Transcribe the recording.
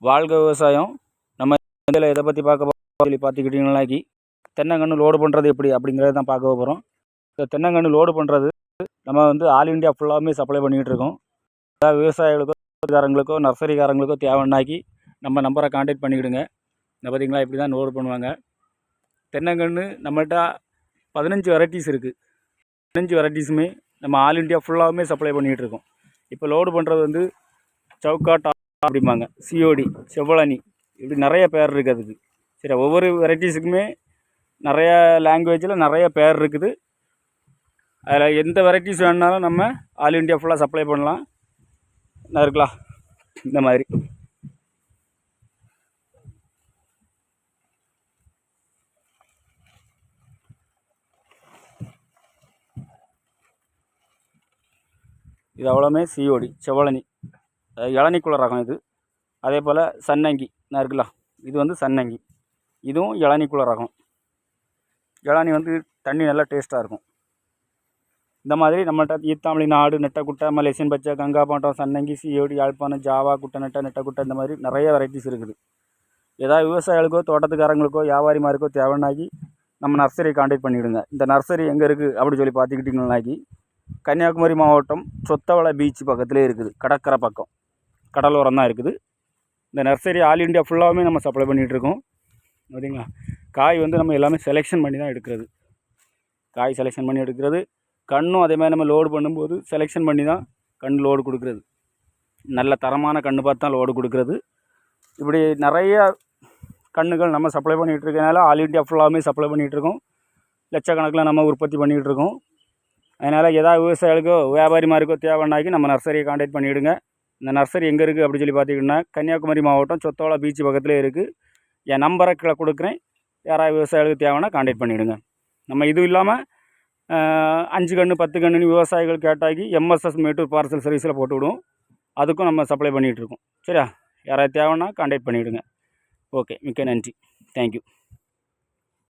வாழ்க விவசாயம். நம்ம இதில் எதை பற்றி பார்க்க சொல்லி பார்த்துக்கிட்டிங்கனாக்கி தென்னங்கன்று லோடு பண்ணுறது எப்படி அப்படிங்கிறத தான் பார்க்க போகிறோம். இந்த தென்னங்கன்று லோடு பண்ணுறது நம்ம வந்து ஆல் இண்டியா ஃபுல்லாமே சப்ளை பண்ணிக்கிட்டு இருக்கோம். அதாவது விவசாயிகளுக்கோ நர்சரிக்காரங்களுக்கோ தேவைன்னாக்கி நம்ம நம்பரை கான்டாக்ட் பண்ணிக்கிடுங்க. இந்த பார்த்திங்களா இப்படி தான் லோடு பண்ணுவாங்க. தென்னங்கன்று நம்மள்கிட்ட 15 வெரைட்டிஸ் இருக்குது. 15 வெரைட்டிஸுமே நம்ம ஆல் இண்டியா ஃபுல்லாகவுமே சப்ளை பண்ணிக்கிட்டு இருக்கோம். இப்போ லோடு பண்ணுறது வந்து சவுக்காட் அப்படிம்பாங்க, சிஓடி, செவ்வழனி, இப்படி நிறைய பேர் இருக்குது அதுக்கு. சரி, ஒவ்வொரு வெரைட்டிஸுக்குமே நிறைய லாங்குவேஜில் நிறைய பேர் இருக்குது. அதில் எந்த வெரைட்டிஸ் வேணுனாலும் நம்ம ஆல் இண்டியா ஃபுல்லாக சப்ளை பண்ணலாம். என்ன இருக்கலாம் இந்த மாதிரி. இது அவ்வளோமே சிஓடி, செவ்வழனி, இளநிக்குள்ள ரகம் இது. அதே போல் சன்னங்கி என்ன இருக்கலாம், இது வந்து சன்னங்கி, இதுவும் இளநிக்குள்ள ரகம். இளநி வந்து தண்ணி நல்லா டேஸ்ட்டாக இருக்கும். இந்த மாதிரி நம்மள்கிட்ட ஈத்தாமலி, நாடு, நெட்டக்குட்டை, மலேசியன் பச்சை, கங்காபாட்டம், சன்னங்கி, சிஓடி, யாழ்ப்பாணம், ஜாவா, குட்டை நெட்டை, நெட்டக்குட்டை, இந்த மாதிரி நிறைய வெரைட்டிஸ் இருக்குது. ஏதாவது விவசாயிகளுக்கோ தோட்டத்துக்காரங்களுக்கோ வியாபாரிமாருக்கோ தேவைன்னாக்கி நம்ம நர்சரியை கான்டாக்ட் பண்ணிவிடுங்க. இந்த நர்சரி எங்கே இருக்குது அப்படி சொல்லி பார்த்துக்கிட்டிங்கனாக்கி கன்னியாகுமரி மாவட்டம் சொத்தவளை பீச் பக்கத்துலேயே இருக்குது. கடற்கரை பக்கம், கடலோரம் தான் இருக்குது. இந்த நர்சரி ஆல் இண்டியா ஃபுல்லாகவுமே நம்ம சப்ளை பண்ணிகிட்ருக்கோம். சரிங்களா. காய் வந்து நம்ம எல்லாமே செலெக்ஷன் பண்ணி தான் எடுக்கிறது. காய் செலெக்ஷன் பண்ணி எடுக்கிறது. கன்றும் அதே மாதிரி நம்ம லோடு பண்ணும்போது செலெக்ஷன் பண்ணி தான் கன்று லோடு கொடுக்குறது. நல்ல தரமான கன்று பார்த்து தான் லோடு கொடுக்குறது. இப்படி நிறைய கன்றுகள் நம்ம சப்ளை பண்ணிகிட்டு இருக்கனால ஆல் இண்டியா ஃபுல்லாகவுமே சப்ளை பண்ணிகிட்ருக்கோம். லட்சக்கணக்கில் நம்ம உற்பத்தி பண்ணிகிட்ருக்கோம். அதனால் ஏதாவது விவசாயிகளுக்கோ வியாபாரிமாருக்கோ தேவைன்னாக்கி நம்ம நர்சரியை கான்டாக்ட் பண்ணிவிடுங்க. இந்த நர்சரி எங்கே இருக்குது அப்படி சொல்லி பார்த்திங்கன்னா கன்னியாகுமரி மாவட்டம் சொத்தவளை பீச் பக்கத்துலேயே இருக்குது. என் நம்பரை கீழே கொடுக்குறேன். யாராவது விவசாயிகளுக்கு தேவைன்னா கான்டாக்ட் பண்ணிவிடுங்க. நம்ம இதுவும் இல்லாமல் 5 கன்று 10 கன்றுன்னு விவசாயிகள் கேட்டாக்கி எம்எஸ்எஸ் மேட்டூர் பார்சல் சர்வீஸில் போட்டு விடுவோம். அதுக்கும் நம்ம சப்ளை பண்ணிகிட்ருக்கோம். சரியா, யாராவது தேவைன்னா கான்டாக்ட் பண்ணிவிடுங்க. ஓகே, மிக்க நன்றி. தேங்க்யூ.